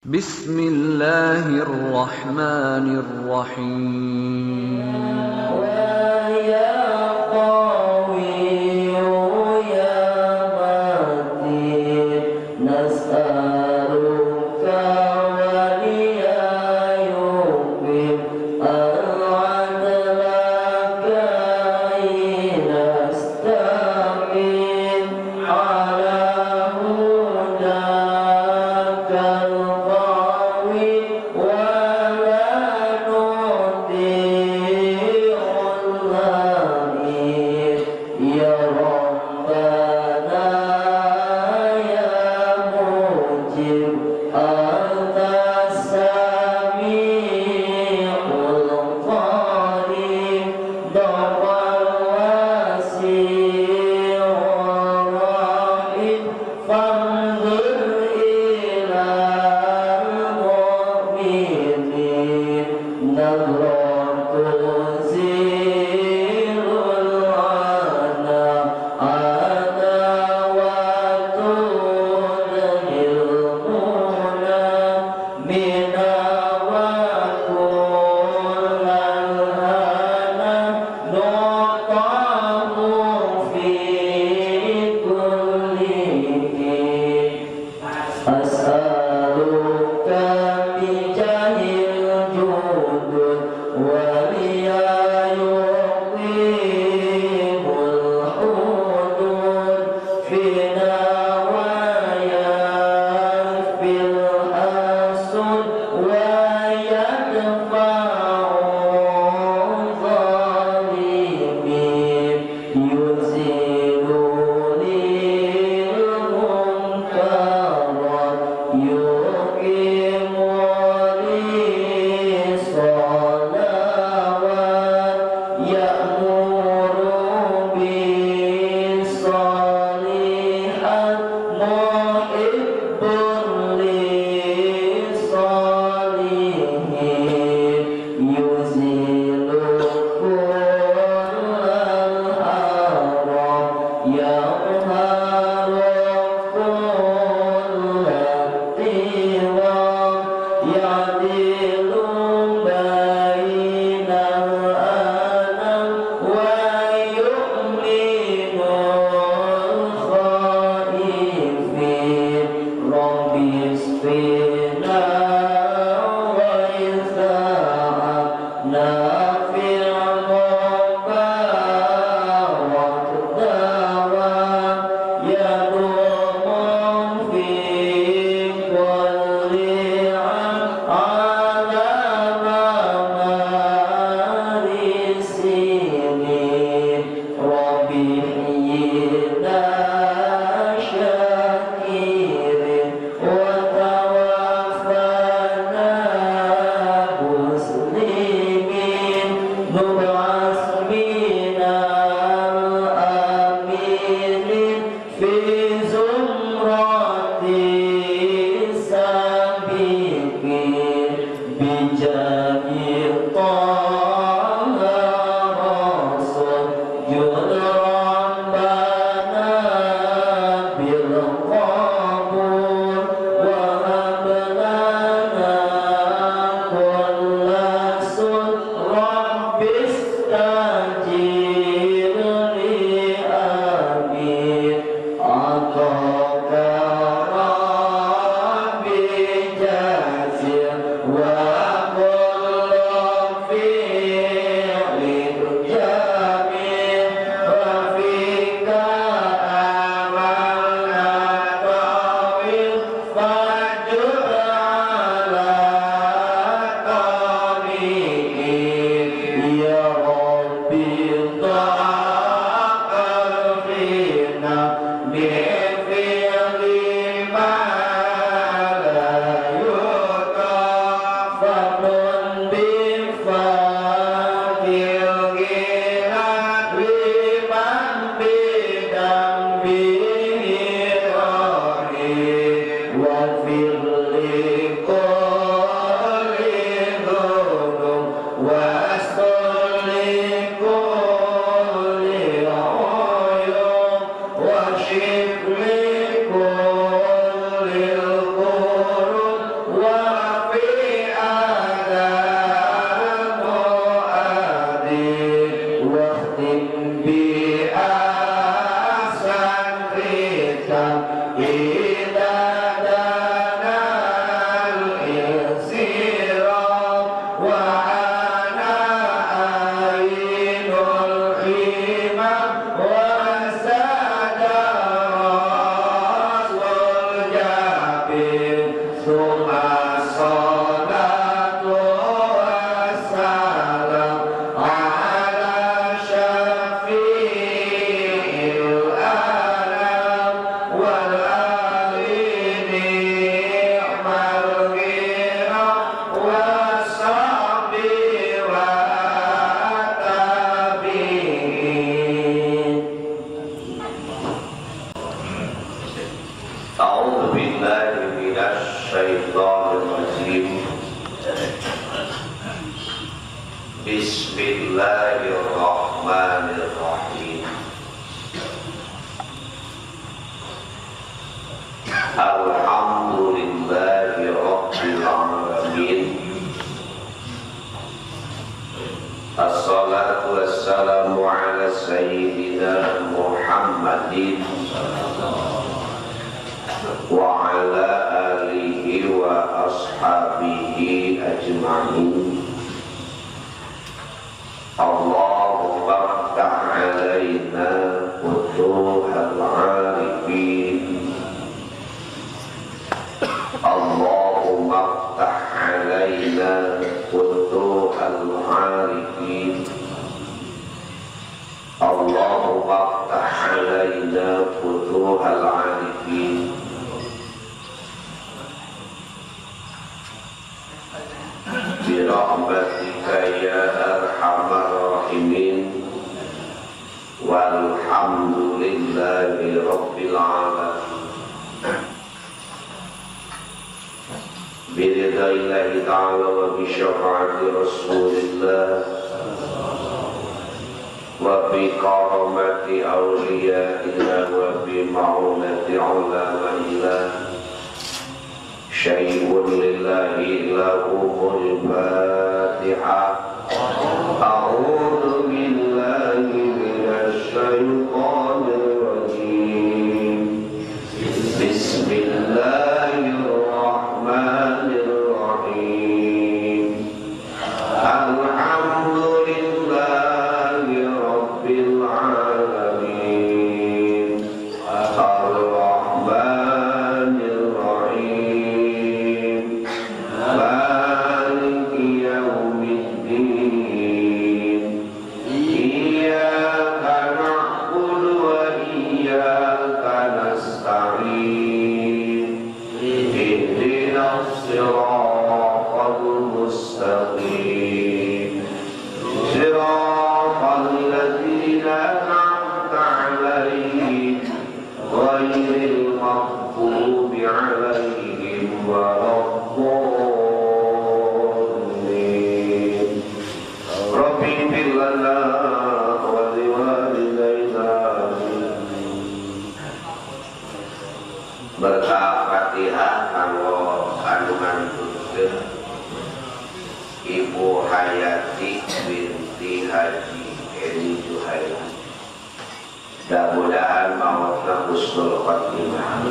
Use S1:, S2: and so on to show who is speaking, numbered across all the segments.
S1: Bismillahirrahmanirrahim.
S2: Bismillahirrahmanirrahim. Alhamdulillahi Rabbil Alamin. Assalatu wassalamu ala Sayyidina Muhammadin wa ala alihi wa ashabihi ajma'in. Allahumma ftah alaina futuhal arifin. Allahumma ftah alaina futuhal arifin. Allahumma ftah alaina futuhal arifin. Birahmatika ya arhamar rahimin. Walhamdulillahi rabbil alamin. Biridaillahi ta'ala wa bisyafaati rasulillah wa bikaramati awliyaillah wa bima'unati ulamaillah. Syai'un lillahi lahumul fatihah. A'udhu billahi minasyaitanir rajim. Bismillahirrahmanirrahim. Alhamdulillahi rabbil alamin. Berkah Fatihah kanggo kandungan putri Ibu Hayati binti Haji Eni Juhaila. Mudah-mudahan mautna husnul khotimah.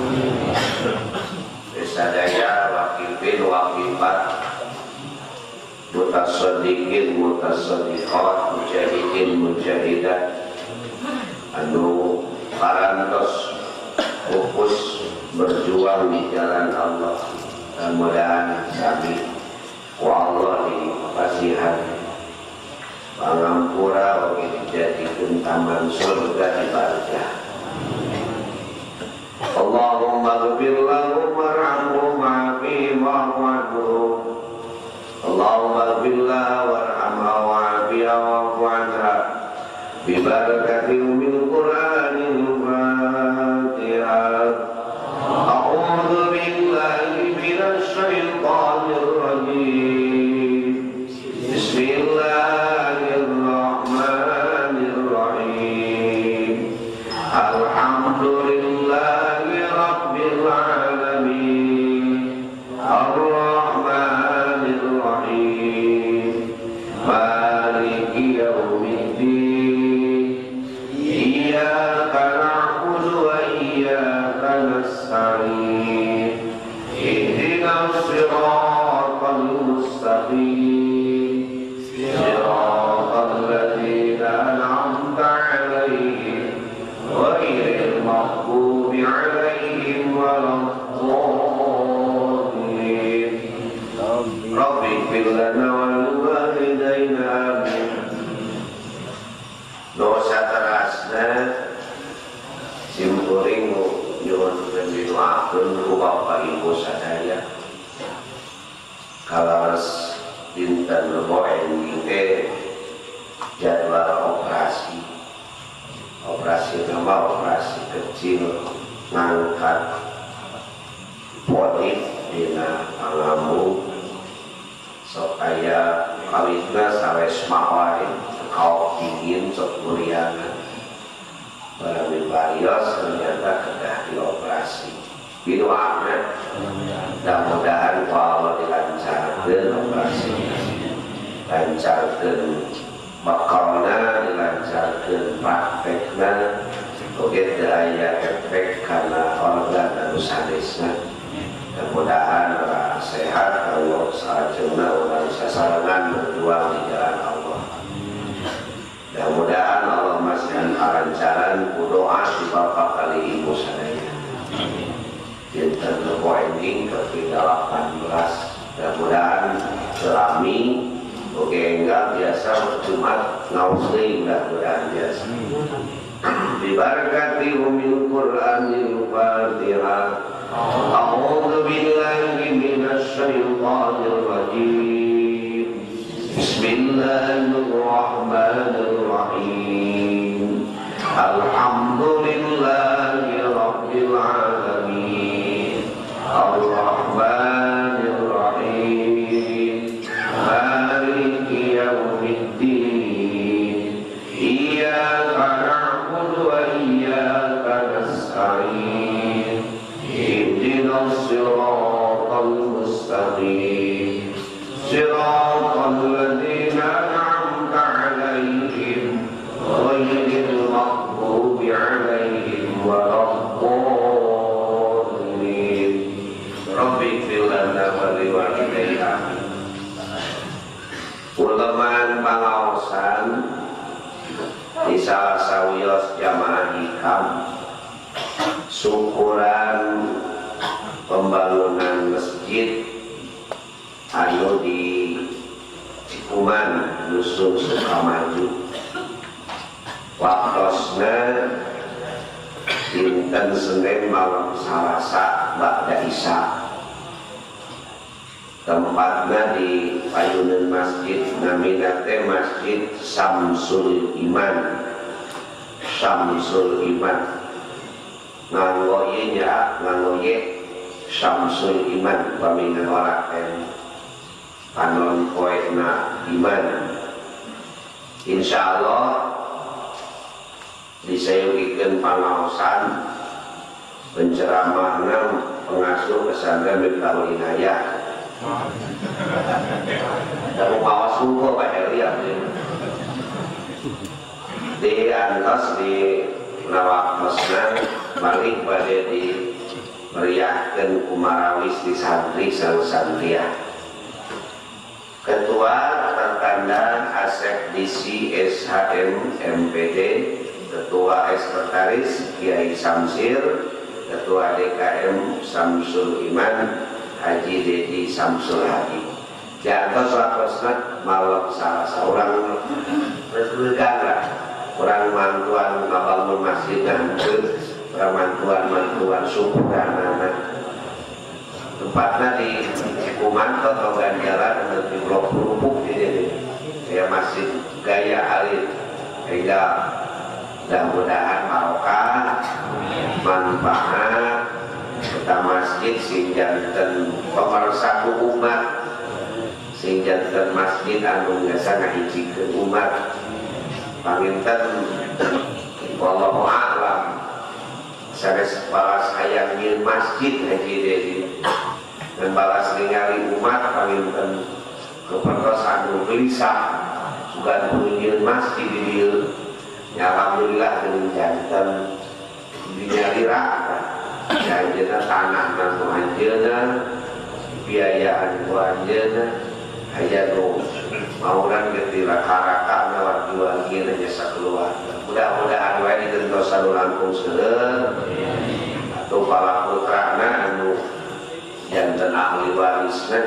S2: Sadaya wakifin wakifat, mutasaddiqin mutasaddiqat, mujahidin mujahidat anu parantos fokus berjuang di jalan Allah. Mudah-mudahan sami wa Allah dipasihan pangampura bagi dijadikan taman surga di barzah. Allahumma ghfir lahum warhamhum wa'afihim wa'fu anhum. Allahumma ghfir lahum warhamha wa'afiha wa'fu anha bi barakatil min Qur'anil Fatihah. A'udzu billahi minasy syaithanir rajim. Bismillahirrahmanirrahim. Alhamdulillahi rabbil alamin. Ar-Rahmanir Rahim. Maliki yaumiddin. Iyyaka na'budu wa iyyaka nasta'in. Ihdinas siratal mustaqim. Siratal ladzina an'amta 'alaihim ghairil maghdubi 'alaihim waladdallin. Rabbi ighfir lana wa liwalidayna amin. Dosa terasna simkuring nyuwun doakeun ku Bapak Ibu sadaya kalaras dinten rebo ending jadwal operasi nama operasi kecil ngangkat polip dina pangamu supaya kawitna sares mawari kau sok dingin, sok muriana. Barang dibarios ternyata kedah dioperasi. Bidoakan, mudah-mudahan Allah dilancarkan operasinya, lancarkan bakalna, dilancarkan praktekna, oke daya efek karena organ dan sadisnya. Mudah-mudahan orang sehat, Allah sajana orang sasarangan berjuang di jalan Allah. Mudah-mudahan Allah masihkan kelancaran doa di bapak kali ibu sadaya. Dinten ending ke 18. Mudah-mudahan selami oke enggak biasa Jumat ngausli mudah-mudahan biasa. Bibarakati umil Qur'anil Fatihah. A'udzu billahi minasy syaithanir rajim. Bismillahirrahmanirrahim. Alhamdulillahi rabbil alamin. Ar-Rahmanir Rahim. Maliki yaumiddin. Iyyaka na'budu wa iyyaka nasta'in. Ihdinas siratal mustaqim. Siratal ladzina an'amta 'alaihim ghairil maghdubi 'alaihim waladdallin. Rabbi ighfir lana wa liwalidayna. Uleman pangaosan di salah sawios jamaah hikam syukuran pembangunan masjid anu di Cikuman Dusun Sukamaju. Waktosna dinten Senin malam Salasa ba'da Isya. Tempatnya di payunan masjid namina teh Masjid Samsul Iman. Samsul Iman nganggo ye nya nganggo ye Samsul Iman pamina warak teh panon poetna iman. Insyaallah disayukeun pangaosan penceramahna pengasuh pesantren Miftahul Inayah. Dan mawas hukum Pak Heri di antos di nawakosna balik pada di meriahkan kumarawis di santri sang santriah. Ketua tertanda Asep DC SHM MPD, Ketua Sekretaris Kiai Samsir, Ketua DKM Samsul Iman Haji Dedi Samsul Hadi. Jangan suatu malam salah seorang berlegan lah, orang mantuan ngabangun masjid nanti, orang mantuan syukuran anak. Tempatnya di Cikuman atau Ganjalan di blok kerupuk ini, saya masih gaya alit, sehingga mudah-mudahan barokah, manfaat. Kita masjid sing janten pemersatu umat, sing janten masjid anu biasa ngahijikeun umat. Panginten wallahu a'lam sanes balas hayang nyieun masjid haji dedi dan balas ningali umat panginten kepertos anu gelisah sugan nyieun masjid di dieu. Ya alhamdulillah dengan janten dinyalira janjena tanah nanu anjeuna biayaan ku anjeuna aya nu mauran getira karakana wargi-wargina jasa keluarga. Mudah-mudahan wae digentosan langkung seueur atuh pala putrana anu janten ahli warisna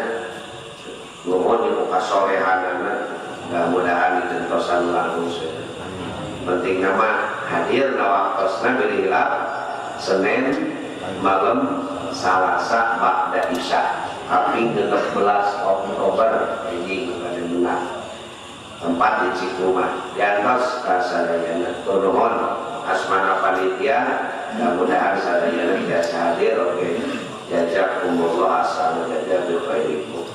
S2: nuhun di muka solehanana mudah-mudahan digentosan langkung seueur. Penting nama hadir na waktosna bilihilap Senin malam Salasa ba'da Isya Kaping 16 Oktober ini pada menang tempat di Cikuman diantos kasadayana nuhun asmana panitia mudah-mudahan sadayana biasa hadir. Oke jazakumullah asal jaza bil khairikum.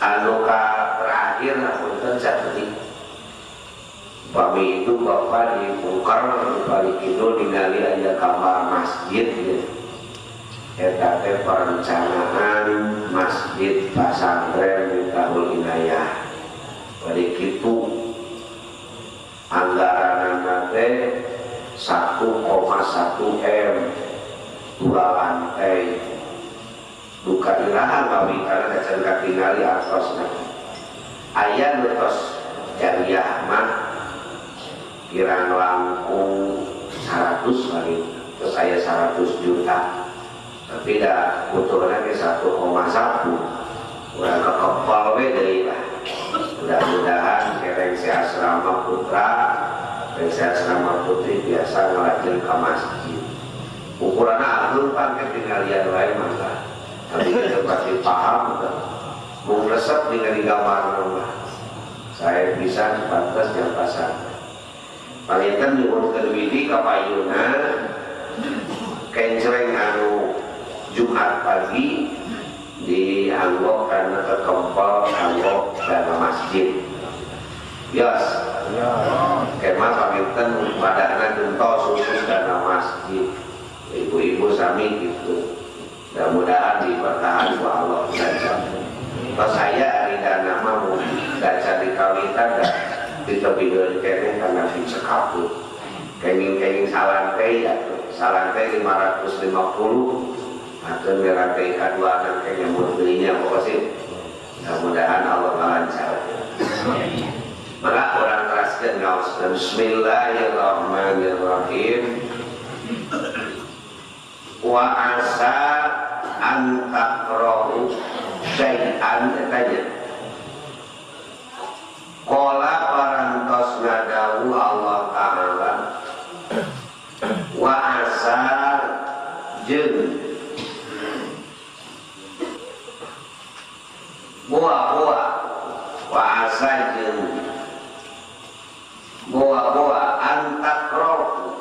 S2: Anu ka terakhir punten saeutik Pami itu bapak di Bungkar balik itu ningali aja kamar masjid ya. Eta teh perencanaan masjid pesantren di Darul Inayah. Balik itu anggaran teh 1,1 M 2 lantai. Duka irahan kami karena kecendak tinggali atasnya. Ayah letos jariah mah kirang langkung 100 lagi, terus saya 100 juta, tapi dah butuhnya ke 1,1, udah kekepal beda lah. Mudah-mudahan kereng si asrama putra, kereng si asrama putri biasa ngelajin ke masjid. Ukurannya agung kan ketinggalan lain maka, tapi kita pasti paham kan, mau resep dengan gambar nama. Saya bisa sebatas yang pasang. Pangitan diurutkan widi kapayuna kencereng anu Jumat pagi dianggap karena kekempal anggap dana masjid. Yes. Kemah pangitan padana gentol khusus dana masjid. Ibu-ibu sami gitu. Mudah-mudahan dipertahan ku Allah saja. Kalau saya hari dana mau daca dikawitan dan kita video kene karena bisa kabut kenging salantai ya salantai 550 atau merantai kedua dan kayaknya murninya apa sih mudah-mudahan Allah lancar maka orang teraskan ngaus dan Bismillahirrahmanirrahim wa asa an takrahu syai'an tanya kola parantos ngadawu Allah Ta'ala wa asa jeung buah-buah wa asa jeung buah-buah antakroh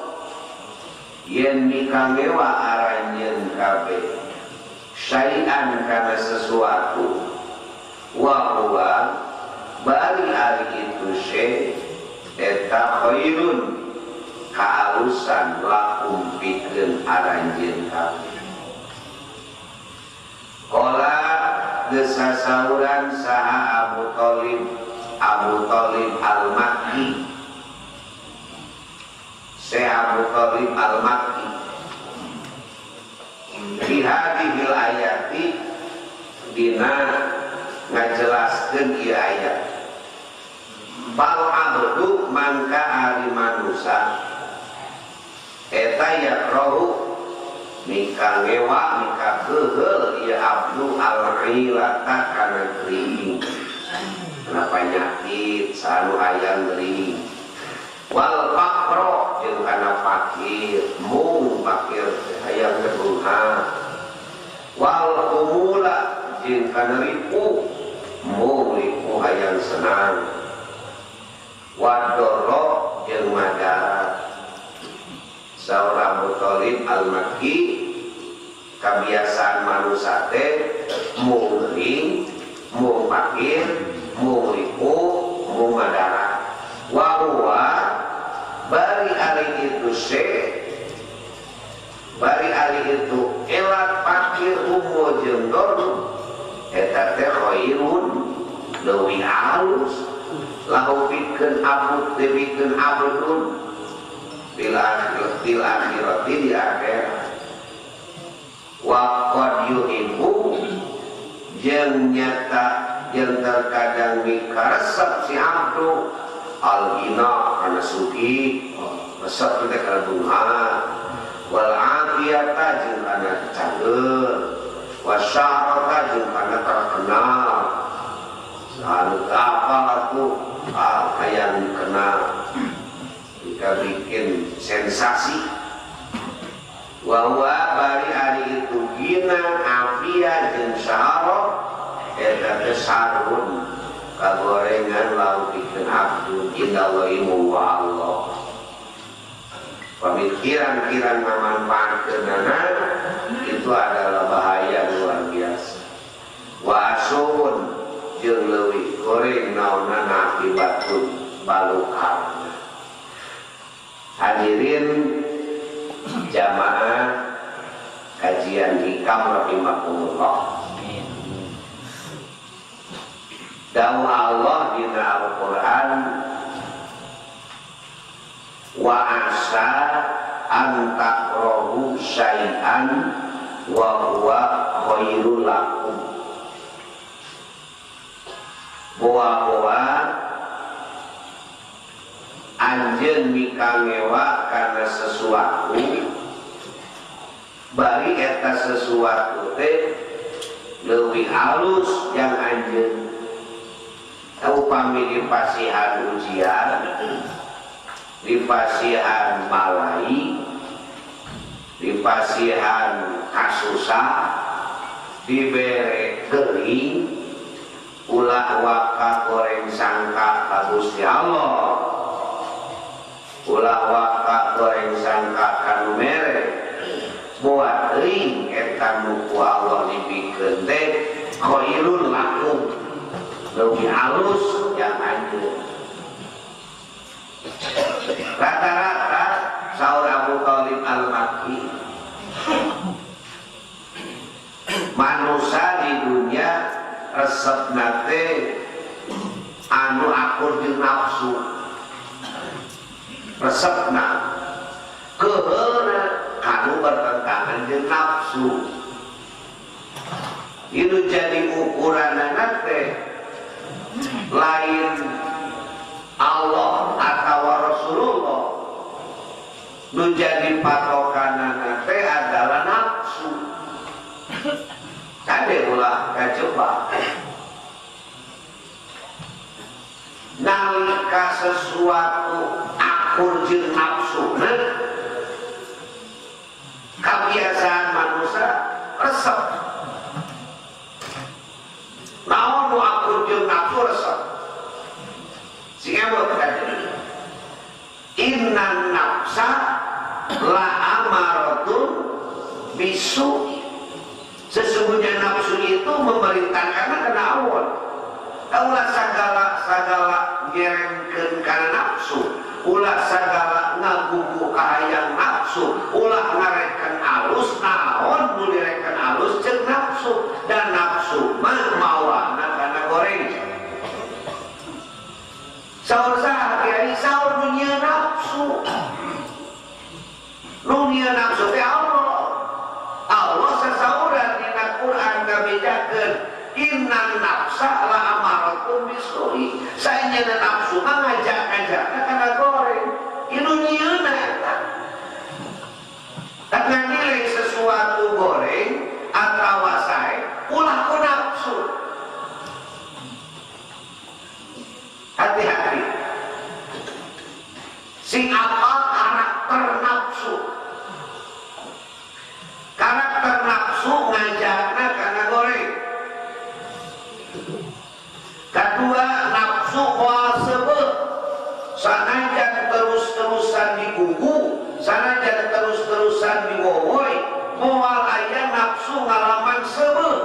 S2: yen mikangewa aranjeun kabeh syai'an kana sesuatu wa huwa bari ari itu syekh eta khairun kaalusan lakum pikeun aranjeun kabeh. Qala gesasauran saha Abu Thalib al-Makki. Syekh Abu Thalib al-Makki fi hadhil ayati dina ngajelaskeun ieu ayat. Bal abdu mangka ari manusa eta yakrahu mika ngewa mika keheul ieu abdu al-ilata kana geuring kana panyakit sanu aya geuring wal faqra jeung kana fakir mung fakir hayang kebuha wal umula jeung kana ripu mung ripu hayang senang wadoro jeung madarat. Saurah Abu Thalib al-Makki kebiasaan manusia teh mung geuring mung fakir mung ripu mung madarat wa huwa bari ari itu bari ari itu elat fakir umur jeung dor eta teh khairun leuwih halus lahu pikeun abud pikeun abdun bil akhirati di akhirat wa qad yuhibbu jeung nyata jeung terkadang mikaresep si abdu al-ghina kana sugi resep teh kana bunga wal afiyata jeung kana canggeul wa syarata jeung kana terkenal anu kapal aku hayang dikenal jika bikin sensasi wa bari ari itu gina afia jeung syarah eta teh sarun kagorengan lau bikin abdu indallahi wa Allah pemikiran-kiran memanfaatkeunana itu adalah bahaya luar biasa wa asun jeung leuwih goreng naonna akibatun balukar Hadirin jamaah kajian hikam rahimakumullah. Dawuh Allah dina Al-Qur'an, wa asa an takrahu syai'an wa huwa khairul lakum. Bahwa anjeun mikangewa karena sesuatu bari eta sesuatu teh leuwih halus yang anjeun upami dipasihan ujian, dipasihan malai, dipasihan kasusah, dibere gering, ulah waka goreng sangka ka Gusti Allah, ulah waka goreng sangka kanu mere, buat ring eta nu ku Allah dipikeun teh khairul lakum, lebih halus yang anjur. Rata-rata saur Abu Thalib Al-Makki, manusia di dunia resep nate anu akur jeung nafsu. Resepna keheuna kanu bertentangan jeung nafsu. Itu jadi ukuranna teh lain Allah atau Rasulullah. Nu jadi patokanana teh adalah nafsu. Kade ulah kacoba nalika sesuatu akur jeung nafsuna, kebiasaan manusia resep. Naon nu akur jeung nafsu resep singebut kade innan nafsa la amaratun bisu. Sesungguhnya nafsu itu memerintahkan kana awal. Ulah sagala ngerengkeun kana nafsu, ulah sagala ngagugu ka hayang nafsu, ulah ngarekeun alus naon nu direkeun alus jeung nafsu, dan nafsu mah mawana kana goreng. Saur saha kiai saur nu nyieun nafsu. Nu nyieun nafsu teh Allah. Allah sasauran dina Quran ngabedakeun innan nafsa la amaratun bisu'i. Saenyana nafsu mah ngajak-ngajakna kana goreng. Inu nyieunna eta. Dan nilai sesuatu goreng atawa sae ulah ku nafsu. Hati-hati. Sing apa karakter nafsu. Karakter nafsu ngajakna kana goreng. Kedua, nafsu moal sebeuh. Sanajan terus-terusan digugu, sanajan terus-terusan diwowoy, moal aya nafsu ngalaman sebeuh.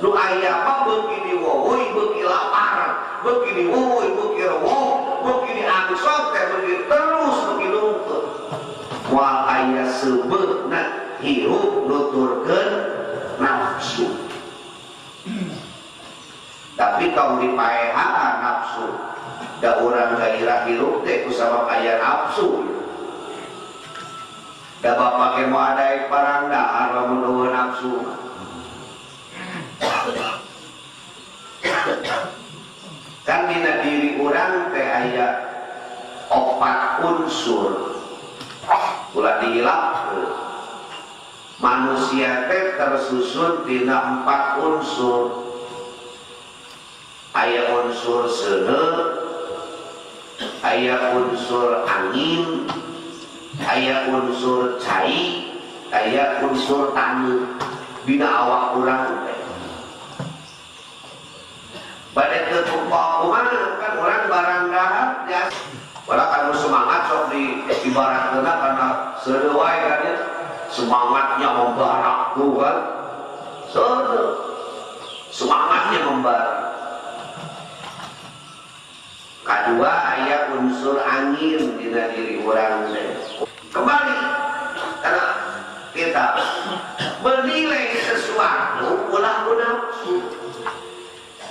S2: Nu aya mah beuki diwowoy, beuki lapar, beuki diwowoy, beuki rewok, beuki diangsot teh beuki terus beuki nuntut. Moal aya sebeuna hirup nuturkeun nafsu. Tapi kaum dipaehaan nafsu, da urang gairah hirup teh kusabab aya nafsu. Da bapak ge moal adaek parangdaan lamun eueuh nafsu. Kan dina diri urang teh aya 4 unsur. Ulah dihilangkeun. Manusia teh tersusun dina 4 unsur. Aya unsur seuneu, aya unsur angin, aya unsur cai, aya unsur taneuh dina awak urang teh. Bade teu kumaha kan urang barang dahar ya. Walau kanu semangat sok diibaratkeunna karena seuneu wae kan ya. Semangatnya membara tuh kan. Semangatnya membara. Kedua aya unsur angin dina diri orang kembali karena kita menilai sesuatu ulah nafsu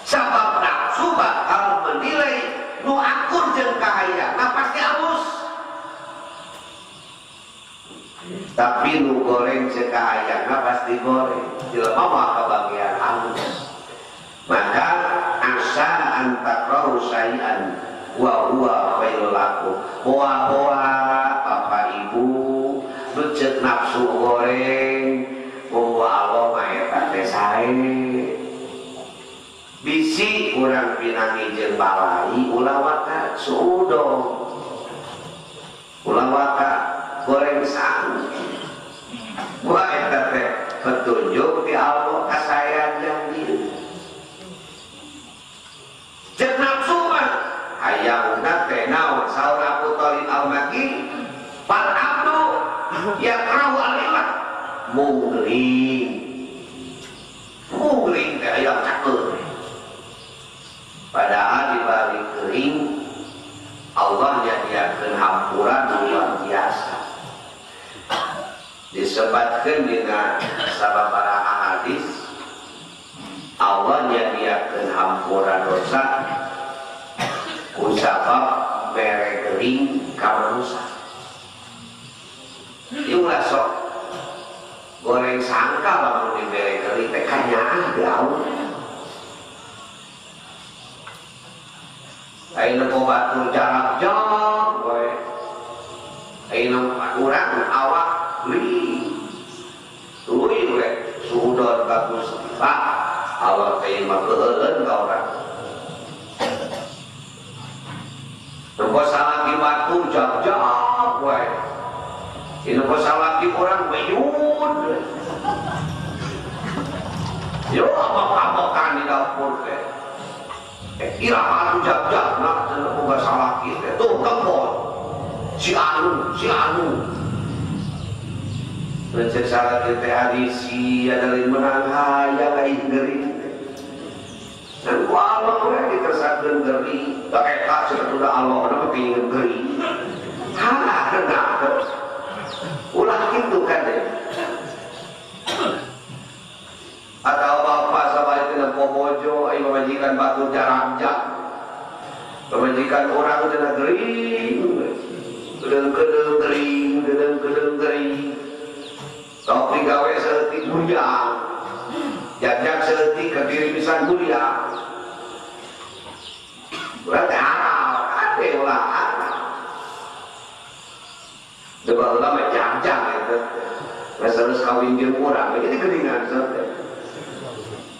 S2: sabab nafsu bakal menilai nu akur jeung kahayang pasti halus tapi nu goreng jeung kahayang pasti goreng jelema mah kebagian halus maka asa antakrahu syai'an wa huwa khairul lakum boa-boa bapak ibu nucet nafsu goreng bahwa Allah mah eta teh sae bisi urang pinangi jeung balai ulah waka suudong ulah waka goreng sang wah eta teh petunjuk di Allah kasayang janji jeung nafsu mah hayangna teh naon saur Abu Thalib al-Makki fal abdu yakrahu al-illah mungring teh aya cakeun padahal di balik kering Allah nyadiakeun hampuran luar biasa disebutkeun dina sababaraha hadis Allah nyadiakeun hampuran dosa kusabab mere gering ka manusia ieu ulah sok goreng sangka lamun di mere gering teh kanyaan jauh ayeuna boga tur jarak jauh we ayeuna urang awak li tuluy we suudon bagus pak Allah teh mah keueun ka urang Nopo salaki batu jak-jak wae. Nopo salaki orang meyun. Yo apa-apakan di dapur teh. Kira batu jak-jak nak nopo salaki teh. Tuh kebon. Si anu. Recek salaki teh hadisi ada lain menang hayang aing geuring. Dan Allah udah ditersakeun geuring pakai kak sudah Allah udah kepingin geuring ulah gitu kan deh atau bapak sama itu na pomojo ayo majikan batu jarak-jak majikan orang udah geuring gedeng geuring tapi gawe seeutik mulia jajak seeutik ke diri pisan mulia berarti haram ade ulah haram coba ulama jajak itu terus kawin jeung urang jadi geuningan sote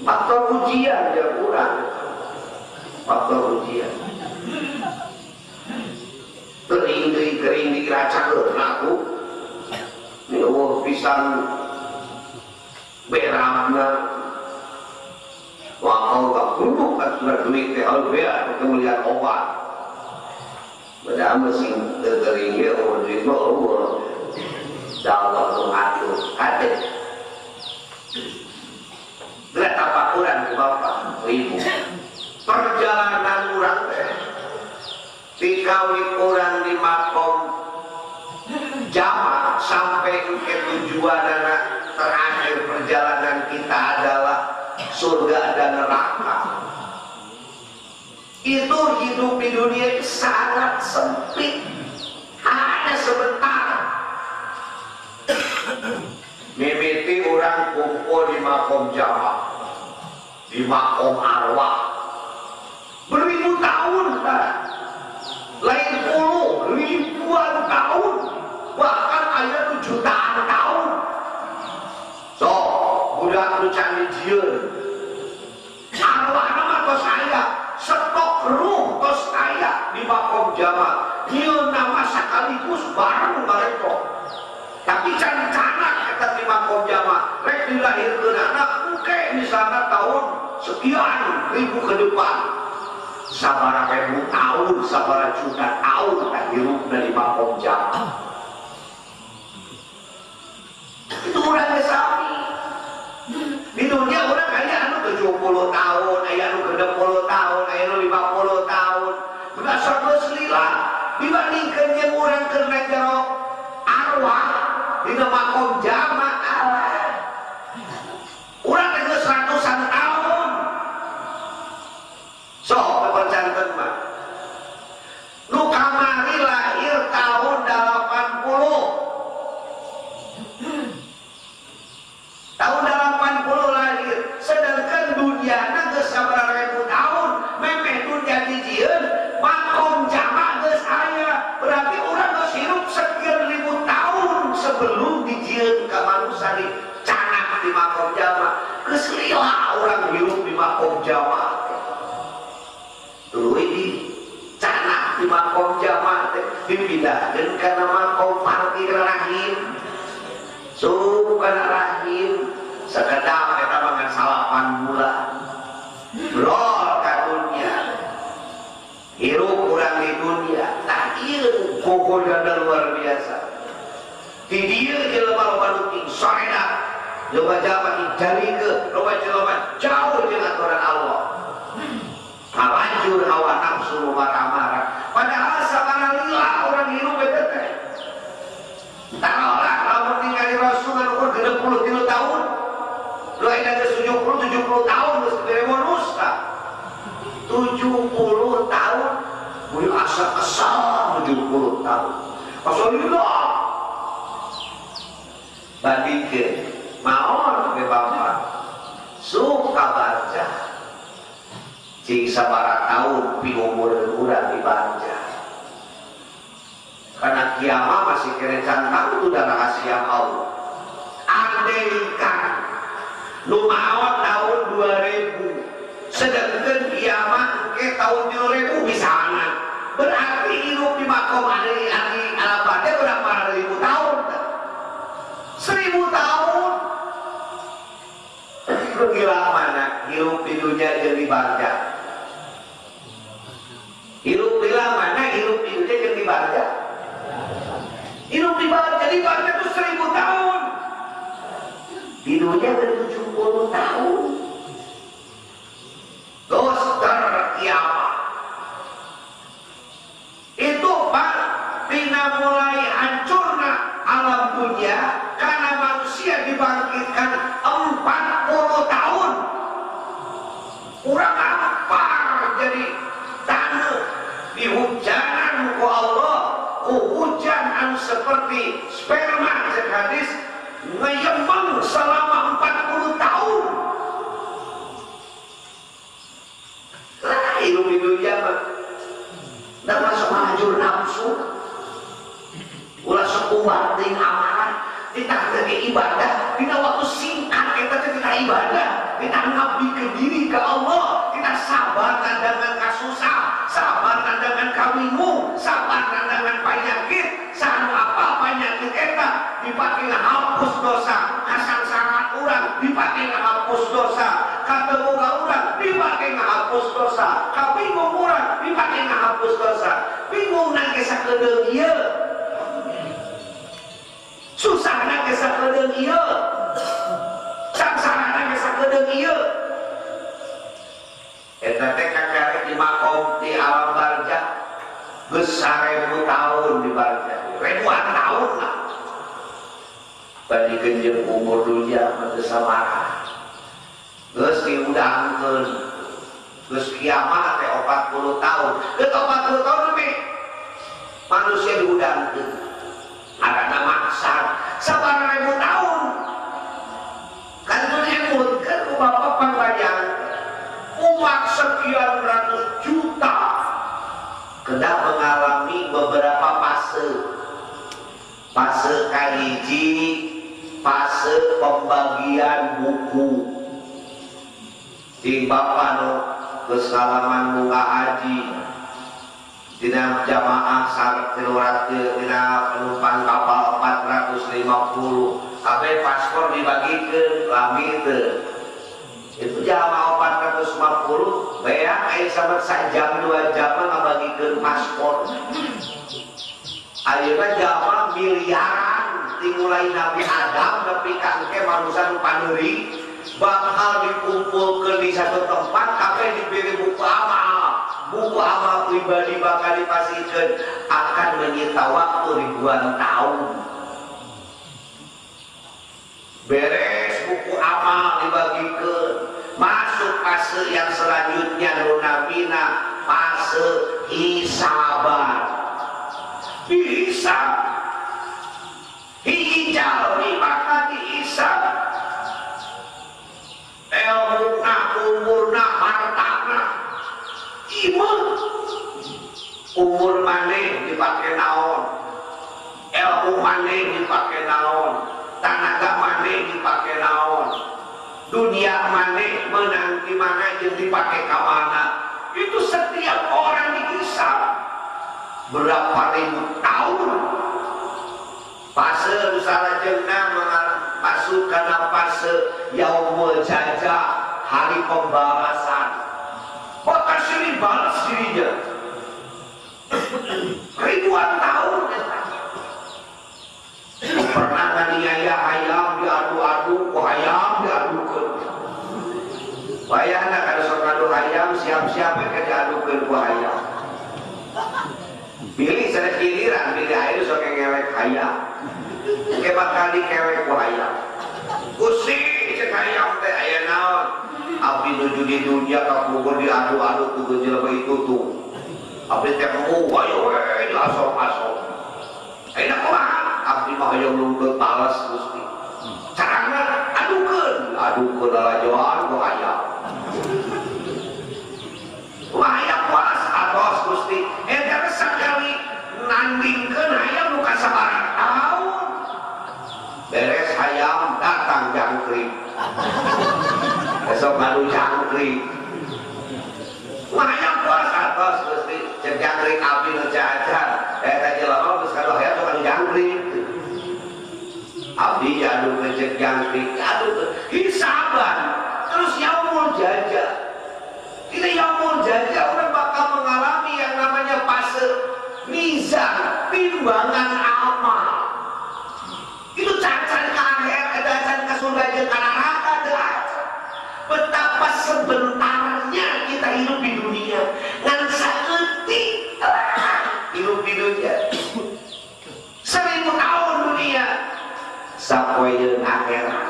S2: faktor ujian jeung urang faktor ujian kering diracakeun aku ini pisan beramna wah tak dulu kan sudah duit teh albear kemuliaan obat pada mesin terkeringnya duit mah Allah Allah mengatur kade lihat apa kurang ke bapak ibu perjalanan kurang teh dikawi kurang di makom jamak sampai ke tujuan anak terakhir perjalanan kita adalah surga dan neraka itu hidup di dunia sangat sempit hanya sebentar mimiti orang kumpul di makom jamak di makom arwah beribu tahun lain puluh ribuan tahun bahkan ada jutaan tahun so budak nu candi jieun arwah nama tos aya stok ruh tos aya di makom jamak ieu nama sekaligus bareng mereka tapi canak eta di makom jamak rek dilahirkeun anak engke misalna tahun sekian ribu ke depan sabaraha ribu tahun sabaraha juta tahun kita hirup dari makom jamak itu orang sami di dunia orang aya anu 70 tahun aya anu 60 tahun aya anu 50 tahun udah 100 dibandingkan yang orang kena jero arwah dina makom jama orang tegas ratusan tahun so kepercanten mah nu kamari lahir tahun 80 tahun 80 lahir sedangkan dunia geus sabaraha ribu tahun memeh dunia dijieun makom jama geus aya berarti urang geus hirup sekian ribu tahun sebelum dijieun ka manusia di canak di makom jama geus lila urang hirup di makom jama tuluy di canak di makom jama teh dipindahkeun kana makom parkir rahim suruh kana rahim sekedap eta mangan salapan bulan brol ka dunia hirup urang di dunia tah ieu kokoda luar biasa di dieu jelema loba nu ting soredak loba jalma dijalikeun loba jelema jauh jeung aturan Allah halanjur hawa nafsu marah-marah padahal sabaraha lila urang hirup eta teh tarolah lamun ningali Rasul umur 63 tahun lu ada ke 70 tahun geus bere bonus tah 70 tahun mun asa kesal 70 tahun Rasulullah bandingkeun maon ge Bapak suka baca cing sabaraha tahun pingumureun urang dibaca karena kiamat masih kena cantang itu udah rahasia Allah andaikan nu maot tahun 2000 sedangkan kiamat ke tahun 2000 misalnya berarti hidup di makom ahli alamatnya berapa ribu tahun 1000 tahun gila mana hidup di dunia jadi barja hidup bila mana hidup di dunia jadi barja hidup di barja itu 1000 tahun di dunia ada 70 tahun terus terkiamat itu Pak tina mulai hancurna alam dunia karena manusia dibangkitkan 40 tahun urang apa jadi tanah dihujanan ku Allah hujan anu seperti sperma cek hadis ngeyembang selama 40 tahun lah hidup di dunia mah dan masuk hajur nafsu ulah sekuat ting amalan kita ke ibadah kita waktu singkat kita ketika ibadah kita ngabdi ke diri ke Allah kita sabar dengan kasusah sabar dengan kawinmu sabar dengan penyakit sanu apa penyakit kita dipakai ngahapus dosa kasangsaran urang dipakai ngahapus dosa kataboga urang dipakai ngahapus dosa kabingung urang dipakai ngahapus dosa bingung nangge sakedeung ieu susah nangge sakedeung ieu sangsara nangge sakedeung ieu eta teh kakarek di makom di alam barzakh geus 1000 tahun di barzakh ribuan tahun lah bandingkeun jeung umur dunia teu samara geus diundangkeun geus kiamat teh 40 tahun geus 40 tahun lebih manusia diundangkeun ada maksa sabaraha ribu tahun kan itu nyebutkeun ku Bapak pangbayang umat sekian ratus juta kena mengalami beberapa fase kahiji fase pembagian buku di Bapak no kesalaman bunga haji dina jamaah sartilurat dina penumpang kapal 450 kabeh paspor dibagikan lami itu jamaah 450 beak ayo sama sajam 2 jam ngabagikeun paspor ayeuna jamaah miliaran dimulai Nabi Adam nepi ka engke manusia nu paneuri bakal dikumpulkeun di satu tempat kabeh diberi buku amal buku amal pribadi bakal dipasihkan akan menyita waktu ribuan tahun. Beres buku amal dibagikan, masuk fase yang selanjutnya nunabina fase hisaban. Dihisab, hijau maka dihisab. Ilmuna, umurna, hartana, iman. Umur maneh dipakai naon, ilmu maneh dipakai naon, tenaga maneh dipakai naon, dunia maneh menang di mana jeung dipakai ka mana. Itu setiap orang dihisab berapa ribu tahun. Fase misalnya jenang masuk karena fase yaumul jajah, hari pembalasan. Maka sini balas dirinya ribuan tahun. Pernah nganiaya hayam diadu-adu, ku hayam diadukeun. Bayangna kada sok ngadu hayam, siap-siap ke diadukeun ku hayam. Pilih sana giliran, pilih air sok ngelek hayam. Ke bakal dikelek ku hayam. Kusi cek hayam teh aya naon? Abdi nuju di dunia kapugur diadu-adu ku jelema itu tuh. Abdi teh mau ayo we diasok-asok. Ayeuna kumaha? Abdi mah hayang nuntut balas Gusti. Carana adukeun lalajoan ku hayam. Hayam balas atos Gusti. Eta sakali nandingkeun hayam nu kasabarang taun. Beres hayam datang jangkrik. Besok ngadu jangkrik. Hayam puas atas Gusti. Cek jangkrik abdi nu jajan. Eta jelema geus kadu hayam tukang jangkrik. Abdi adu ke cek jangkrik, adu ke hisaban. Terus yaumul jajah. Ini yaumul jajah orang bakal mengalami yang namanya fase mizan, timbangan amal. Itu cacan ke akhirat, cacan ke surga, ke neraka, betapa sebentarnya kita hidup di dunia. Ngan saeutik hidup di dunia. 1000 tahun dunia. Sapoeun akhirat.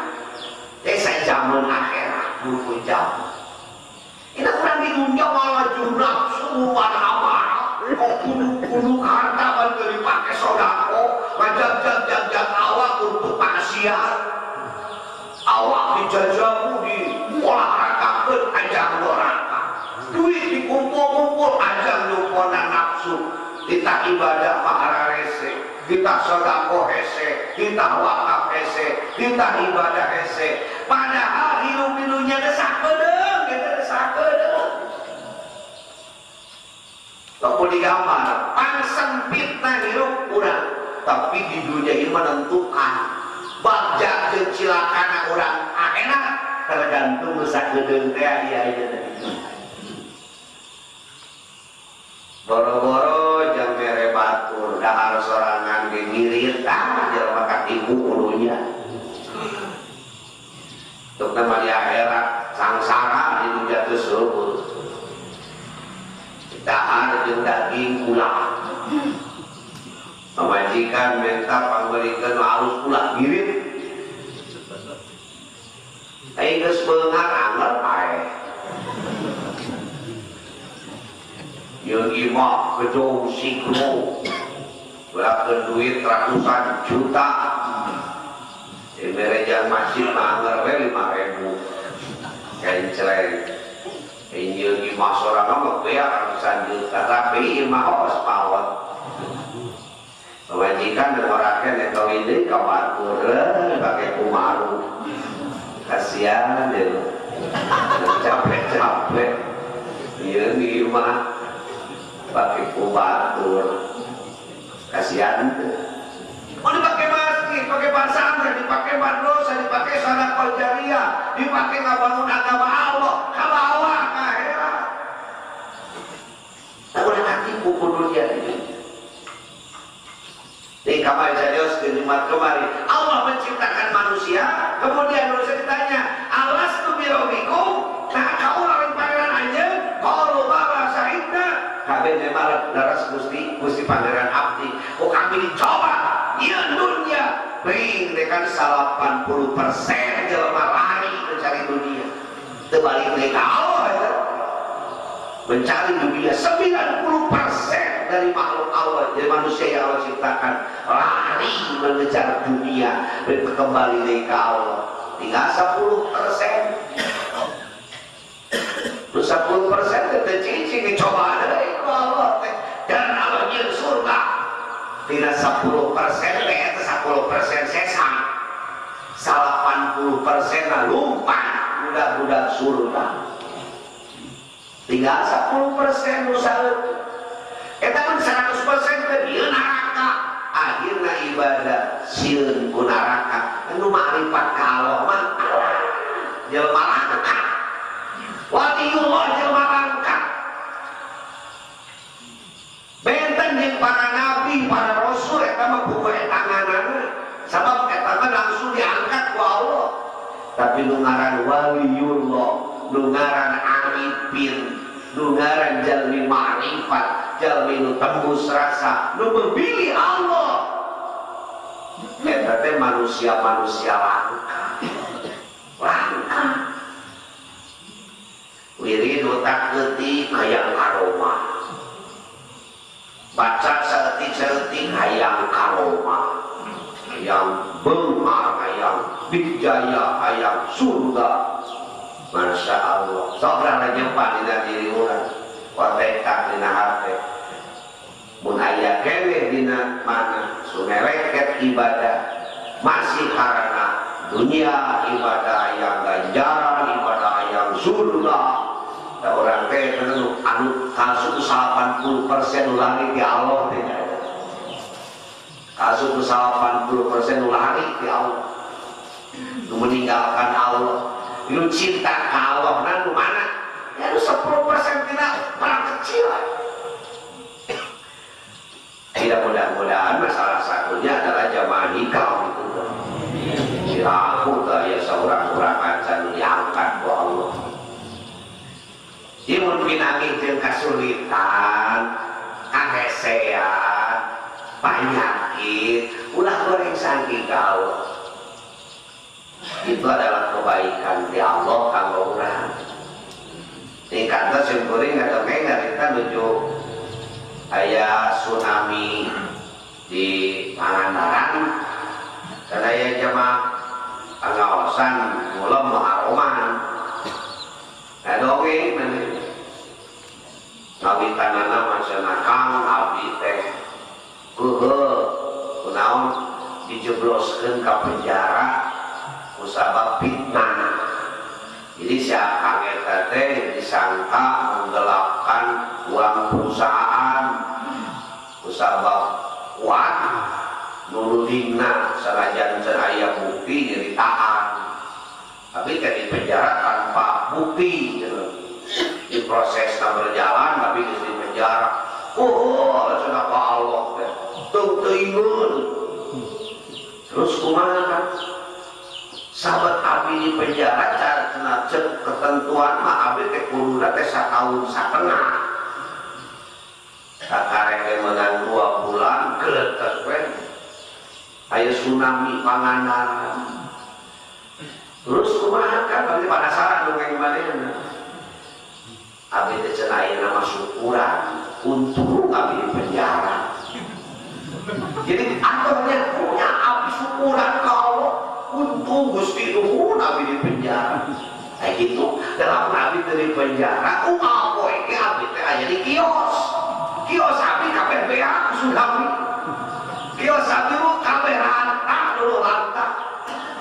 S2: Sajaman akhirat 20 jam. Ini orang di dunia malah jurnal sumuan amal. Kudu harta bantu dipakai sodako, ngajak awak untuk maksiat. Awak dijajamu di olahragakeun ajang doraka. Duit dikumpul-kumpul ajang nyumpona nafsu. Kita ibadah mahara rese, kita sodako hese, kita wakaf hese, kita ibadah hese. Padahal hidup-hidupnya desakedeung, kita desakedeung. Kalau digambar, pangsempitna hirup urang, tapi di dunia ini menentukan bagja jeung cilakana urang akhirat tergantung sakedeung teh aya ieu. Boro-boro jang mere batur dahar sorangan di ngirit jelema katipu ulunya. Tuk nama di akhirat sangsara di dunia tersebut. Dahar jeung daging ulah. Pemajikan minta pamberikan halus ulah ngirit. Ai geus beungar anger pae. Yang imah gedung sikro berakan duit ratusan juta di mereja masjid manger 5.000 kenceleng yang imah seorang nama bayar ratusan juta tapi imah os pawat kewajikan dan orangnya netau ini kawatur pakai kumaru kasihan dia capek-capek yang imah pakai kubatur kasihan. Mau dipakai masjid, pakai pesantren, dipakai madrasah, dipakai sedekah jariah, dipakai ngabangun agama Allah, kabawa ka akhirat. Tak boleh mati kuku dunia ini. Di kamar jadios di Jumat kemarin, Allah menciptakan manusia, kemudian manusia ditanya, alastu birabbikum? Nah kau orang pangeran aja, kalau bala sahidna ini malah laras Gusti Pangeran Abdi. Kok kami dicoba? Iya dunia. Ring dekan 80% jelema lari mencari dunia. Terbalik mereka Allah ya. Mencari dunia 90% dari makhluk Allah, dari manusia yang Allah ciptakan lari mengejar dunia dan kembali ke Allah. Tinggal 10%. 10% itu cici dicobaan dari Allah dan alamnya surga. Tidak 10% itu 10% sesat. 80% lupa budak-budak surga. Tinggal 10% usaha. Eta pun 100% ke dia neraka. Akhirnya ibadah sieun ku neraka. Anu makrifat ka Allah mah jelema langka. Waliullah jelema langka. Benten jeung para nabi, para rasul eta mah buku tanganana. Sabab eta mah langsung diangkat ku Allah. Tapi nu ngaran waliullah, nu ngaran arifin, nu ngaran jalmi ma'rifat, jalmi nu tembus rasa, nu memilih Allah. Eta teh manusia-manusia langka. Langka. Wirid otak geuti hayang karoma. Baca saeutik-saeutik hayang karoma. Hayang beunghar, hayang bijaya, hayang surga. Masya Allah. Sobra nyempan dina diri urang. Watekan dina hate. Mun aya keneh dina mana sunereket ibadah masih karena dunia, ibadah yang ganjaran, ibadah yang surga. Da orang teh anu kasut 80% lari di Allah teh. Kasut 80% lari di Allah. Nu meninggalkan Allah. Lu cinta ke Allah, nah lu mana? Ya lu 10% tidak perang kecil. Tidak mudah-mudahan masalah satunya adalah jamaah nikah gitu. Aku gaya seorang-orang acan diangkat ke Allah. Dia mungkin angin jeung kesulitan, kagesean, penyakit, ulah goreng sangki ke Allah. Itu adalah kebaikan di Allah kanggo urang. Di kantor simkuring atau kita menuju aya tsunami di Pangandaran. Karena ya jamaah pengawasan mulai mengharuman. Nah dongeng nabi tanana masyarakat abdi teh kunaon dijebloskeun ka penjara musabab fitnah. Jadi si akang eta teh disangka menggelapkan uang perusahaan musabab kuat nuludingna sanajan aya bukti jadi tahan. Tapi kan di penjara tanpa bukti gitu. Di proses berjalan tapi di penjara sudah Pak Allah tuh terus kumaha kan sahabat Abi di penjara cara ketentuan mah Abi teh kuduna teh 1 tahun setengah. Sakarek menang 2 bulan geletek we. Aya tsunami Pangandaran. Terus kumaha kan bagi penasaran dongeng manehna. Abi teh cenah aya nama syukuran untung Abi di penjara. Jadi akhirnya punya Abi syukuran ke Allah. Untung Gusti nuhun Abi di penjara. Kayak gitu, dalam Abi dari penjara, poe ke Abi teh aya di kios. Kios Abi kabeh beak sudah. Kios Abi kabeh rata dulu rata.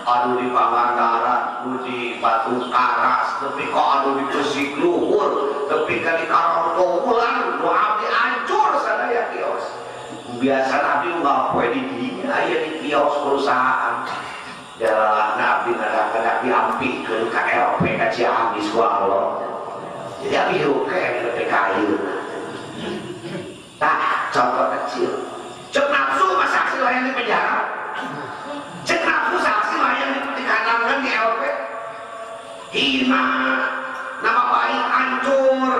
S2: Anu di Pangandaran, anu di Batu Karas, tapi kok anu di Gresik luhur, tapi kan di Karangkobulan, nu Abi hancur sadaya kios. Biasa Abi nggak poe di dinya aya di kios perusahaan. Jalan Nabi kadang-kadang diampikeun ka LP ka Ciamis ku Allah. Jadi Abi ruke di PKI. Tah, contoh kecil. Cek nafsu masa saksi layan di penjara. Cek nafsu saksi layan di kanangan di LP. Hina, nama baik hancur,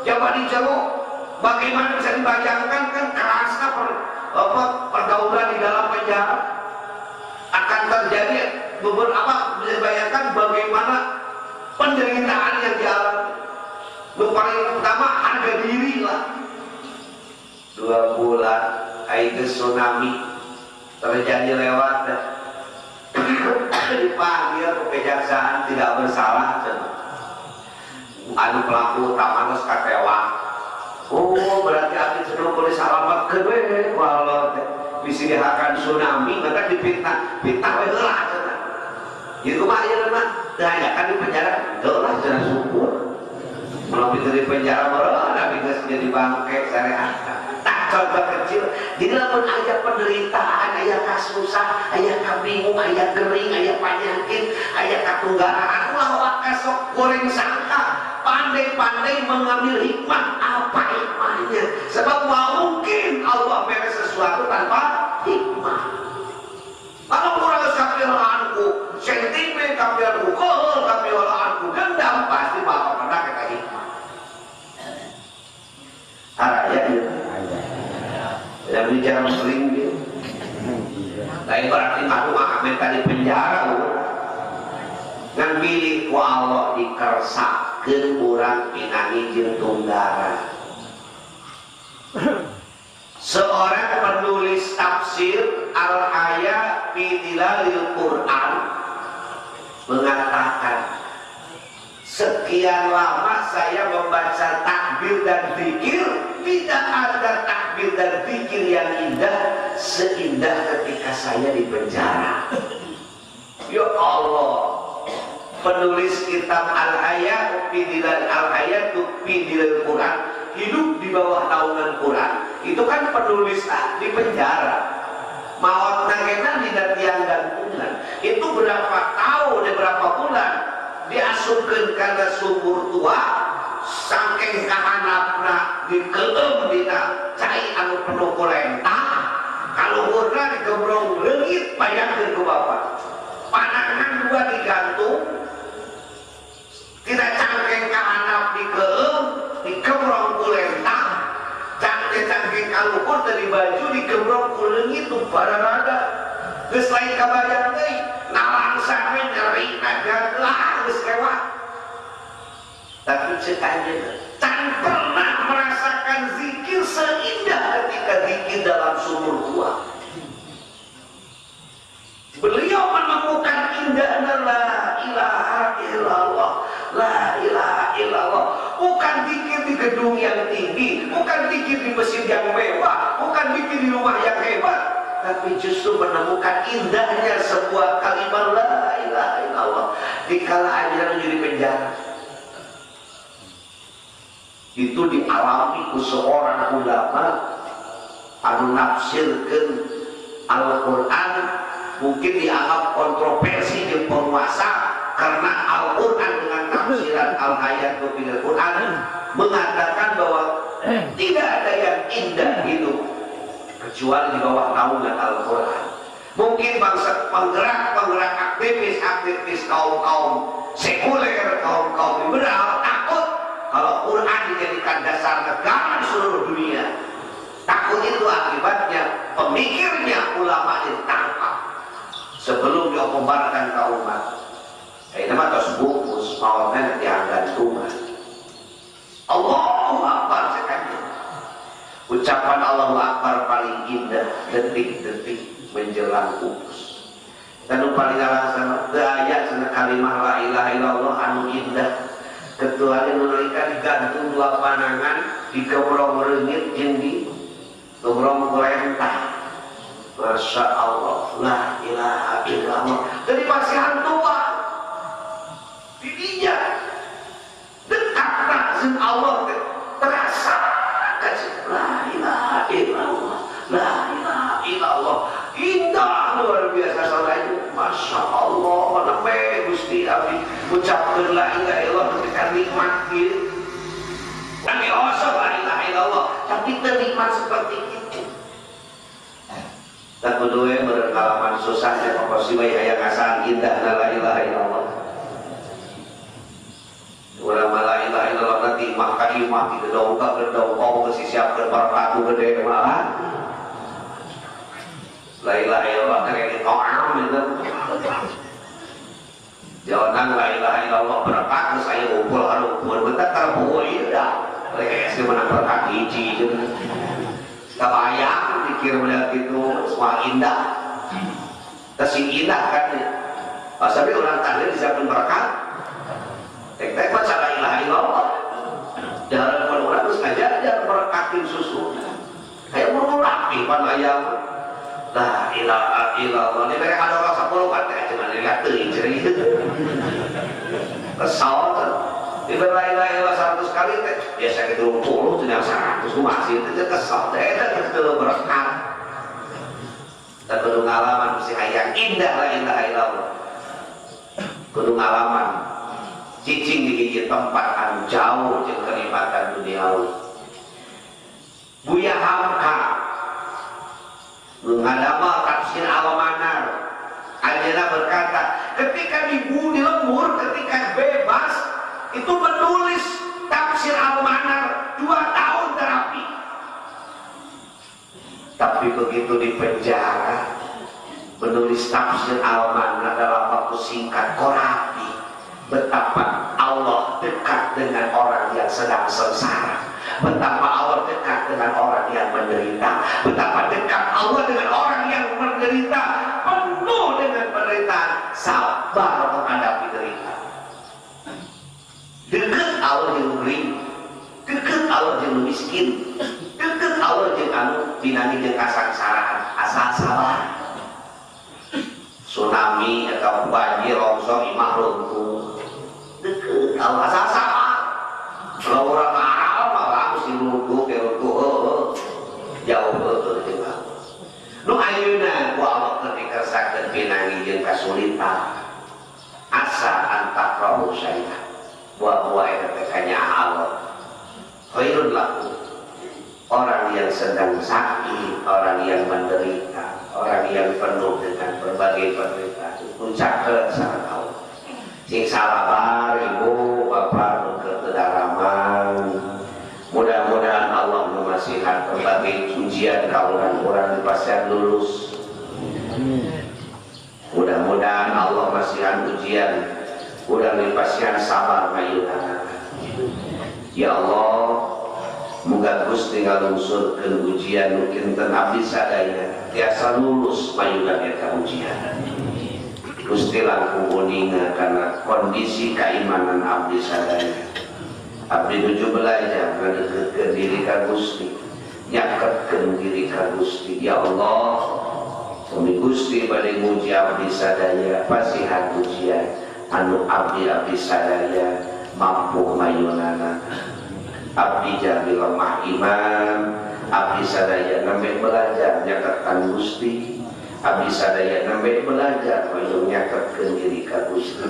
S2: jawa di jero, Bagaimana bisa dibayangkan kan kerasnya pergaulan di dalam penjara akan terjadi beberapa, bisa dibayangkan bagaimana penderitaan yang dialami. Paling pertama harga diri lah. 2 bulan air tsunami terjadi lewat dipanggil ke kejaksaan tidak bersalah. Anu pelaku tamanus katewa. Oh berarti abdi sedang boleh salamat ke walau bisa dihakan tsunami maka dipitnah lah. Itu mah ya mah kan di penjara itulah jangan syukur. Kalau pintu di penjara baru nabi nggak jadi bangke syariat. Tak contoh kecil. Jadi lamun aya penderitaan, aya kasusah, aya kabingung, aya gering, aya penyakit, aya katunggalaan, ulah kasok goreng sangka. Pandai-pandai mengambil hikmah. Apa hikmahnya? Sebab mungkin Allah beres sesuatu tanpa hikmah. Kalau kurang kapilaanku sentimen, kapilaanku kohol, kapilaanku dendam, pasti bakal pernah kita hikmah. Araya ya. Yang bicara sering dia. Lain berarti aku Ahmed tadi penjara. Ngan pilih ku Allah dikersakeun urang pinani jeung tunggara. Seorang penulis tafsir Al-Haya fi Dilalil Quran mengatakan, sekian lama saya membaca takbir dan zikir, tidak ada takbir dan zikir yang indah seindah ketika saya di penjara. Ya Allah. Penulis kitab Al-Haya fi Dilalil Quran hidup di bawah naungan Quran. Itu kan penulis di penjara. Maut nangena tidak tiang gantungan. Itu berapa tahun, berapa bulan diasupkeun kana sumur tua saking kahanapna dikeum dina cai anu penuh kulentah. Kaluhurna digembrong leungit bayangkeun ku Bapak. Panangan 2 digantung. Tidak cangkeng kahanap digembrong kulentah. Cangkeng kaluhur dari baju digembrong kuleungit tu bararada. Geus lain kabayang deui, nalangsana nyeri nagaglah geus lewat. Tapi cek aja, can pernah merasakan zikir seindah ketika zikir dalam sumur tua. Beliau menemukan indahnya la ilaha illallah, la ilaha illallah. Bukan zikir di gedung yang tinggi, bukan zikir di masjid yang mewah, bukan zikir di rumah yang hebat, tapi justru menemukan indahnya sebuah kalimat la ilaha illallah dikala Anda menjadi penjara. Itu dialami ku seorang ulama anu nafsirkeun Al-Quran, mungkin dianggap kontroversi di penguasa karena Al-Quran dengan tafsiran Al-Hayat fi Al-Quran mengatakan bahwa tidak ada yang indah hidup kecuali di bawah naungan Al-Quran. Mungkin bangsa penggerak aktivis kaum sekuler, kaum liberal takut kalau Quran dijadikan dasar negara di seluruh dunia. Takut itu akibatnya pemikirnya ulama ditangkap sebelum diokombarkan ke umat. Ini mah tos bungkus mautnya diangkat rumah. Allahu Akbar sekali. Ucapan Allahu Akbar paling indah detik-detik menjelang kubus. Dan paling alasan daya sana kalimah la ilaha illallah anu indah. Kecuali mereka digantung 2 panangan digembrong reungit jeung di gembrong kulentah. Masya Allah, la ilaha illallah. Dari pasihan tua didinya dekat dengan Allah terasa la ilaha illallah, la ilaha illallah. Indah luar biasa salahnya. Masya Allah, namanya Gusti Abdi ucapkan la ilaha illallah ketika nikmat gitu. Kami osok la ilaha illallah, tapi ternikmat seperti itu. Dan kedua berpengalaman susah ya Bapak Sibai yang asal indah la ilaha illallah. Ulama la ilaha illallah nanti maka imah di gedong kau mesti siapkan berpatu gede malah la ilaha illallah kayak ditoam gitu jangan la ilaha illallah berpatu saya ngumpul bentar terbuka ya mereka sih menang berkat hiji gitu kebayang pikir melihat itu semua indah kasih indah kan sampai orang tadi disiapkan berkat tek-tek baca la ilaha illallah jangan orang terus aja jangan berkatin susu kayak burung rapi pada ayam la ilaha illallah ini mereka ada orang 10 kan cuma dilihat teri kesal kan di la ilaha illallah 100 kali biasa gitu 20 itu yang 100 masih itu kesal itu berkat dan kudu ngalaman mesti hayang indah la ilaha illallah kudu ngalaman cicing di hiji tempat anu jauh jeung kenikmatan duniawi Buya Hamka ngadama tafsir Al-Manar Anjana berkata ketika ibu di lembur ketika bebas itu menulis tafsir Al-Manar 2 tahun terapi tapi begitu di penjara menulis tafsir Al-Manar dalam waktu singkat korapi betapa Allah dekat dengan orang yang sedang sengsara, betapa Allah dekat dengan orang yang menderita, betapa dekat Allah dengan orang yang menderita, penuh dengan penderitaan, sabar menghadapi derita. Dekat Allah yang ngering, dekat Allah yang miskin, dekat Allah yang anu binani yang kasangsaraan, asal sabar. Tsunami atau banjir, longsor, imah runtuh deket kalau asal sama kalau orang marah malah mesti runtuh jauh juga nu ayeuna ku Allah ketika sakit pinangi jeung kasulitan asa antak roh saya buah-buah itu tekanya Allah khairun laku orang yang sedang sakit, orang yang menderita, orang yang penuh dengan berbagai penderitaan ucapkan sama Allah sing sabar ibu bapak kedalaman mudah-mudahan Allah memasihan berbagai ujian kaulan orang dipastian lulus mudah-mudahan Allah masihan ujian orang dipastian sabar mayunan ya Allah moga Gusti ngalungsurkeun ujian mungkin ten abdi sadaya tiasa lulus mayunan eta ujian Gusti langkung uninga karena kondisi keimanan abdi sadaya abdi nuju belajar ngadeukeutkeun diri ka Gusti nyaketkeun diri ka Gusti ya Allah sami Gusti bade nguji abdi sadaya pasihan ujian anu abdi sadaya mampu mayunana abdi jadi lemah iman abdi sadaya nembe belajar nyaketan Gusti abdi sadaya nembe belajar mayung nyaketkeun diri ka Gusti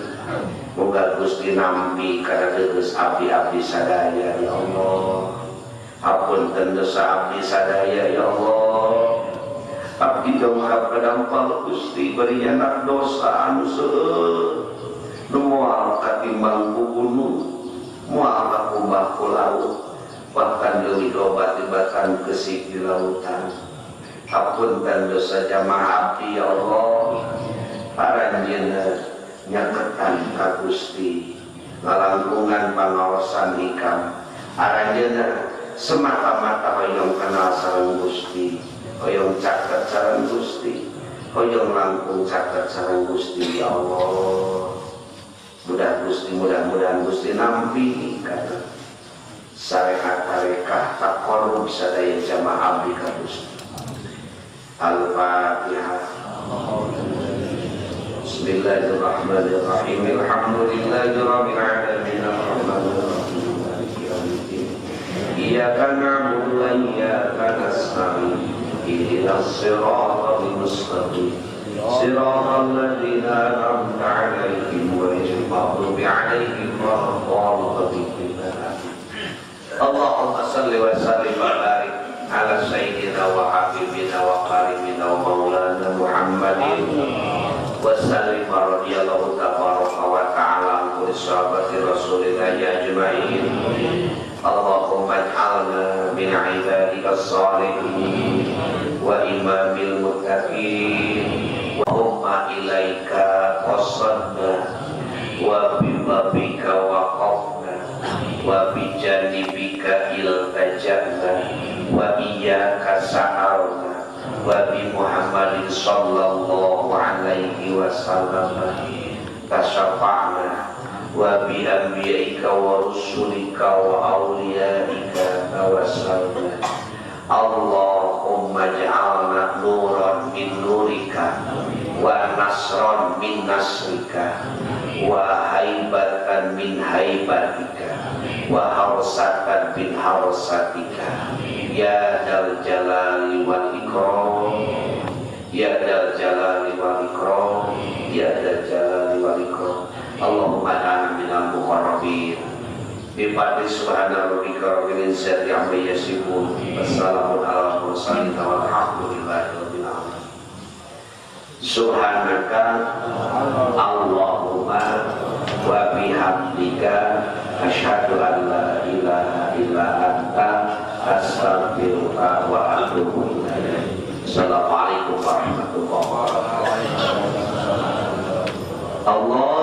S2: moga Gusti nampi kana geus abdi sadaya ya Allah hapunten dosa abdi sadaya ya Allah abdi dongkap kadampal Gusti beri anak dosa anu seueur nu moal katimbang ku gunung moal kakumbah ku laut bahkan leuwih loba tibatan kesik di lautan hapunten dosa jamaah abdi ya Allah paranjeunna nyaketan ka Gusti ngalangkungan pangaosan hikam aranjeunna semata-mata hoyong kenal sareng Gusti hoyong caket sareng Gusti hoyong langkung caket sareng Gusti ya Allah mudah-mudahan Gusti nampi kana sarekat tarekah tak korup sadaya jamaah abdi ka Gusti Al-Fatihah. Bismillahirrahmanirrahim. Alhamdulillahirabbil alamin. Arrahmanirrahim. Maliki yaumiddin. Iyyaka na'budu wa iyyaka nasta'in. Ihdinas siratal mustaqim. Siratal ladzina an'amta 'alaihim ghairil maghdubi 'alaihim waladdallin. Allahumma shalli wa sallim wa barik ala sayyidina wa habibina wa karimina wa maulana Muhammadin wa sallim radhiyallahu tabaraka wa ta'ala an kulli sahabati rasulillah ajma'in Allahumma ij'alna min ibadika as-salihin wa imamil muttaqin wa humma ilaika qasadna wa bibabika waqafna wa bijanibika iltaja'na wa iyyaka sa'alna wa bi Muhammadin sallallahu alaihi wasallam tasyafa'na wa bi anbiya'ika wa rusulika wa awliyaika tawassalna. Allahumma ja'alna nuran min nurika wa nasran min nasrika wa haibatan min haibatika wa harsatan min harsatika ya dal jalali wal ikram ya dal jalali wal ikram ya dal jalali wal ikram. Allahumma ana minal muqarrabin bi fadli subhana rabbika rabbil izzati amma yasifun wassalamun ala mursalin walhamdulillahi rabbil alamin. Subhanaka Allahumma wa bihamdika asyhadu an la ilaha illa anta astaghfiruka wa atubu ilaik. Assalamualaikum warahmatullahi wabarakatuh. Allah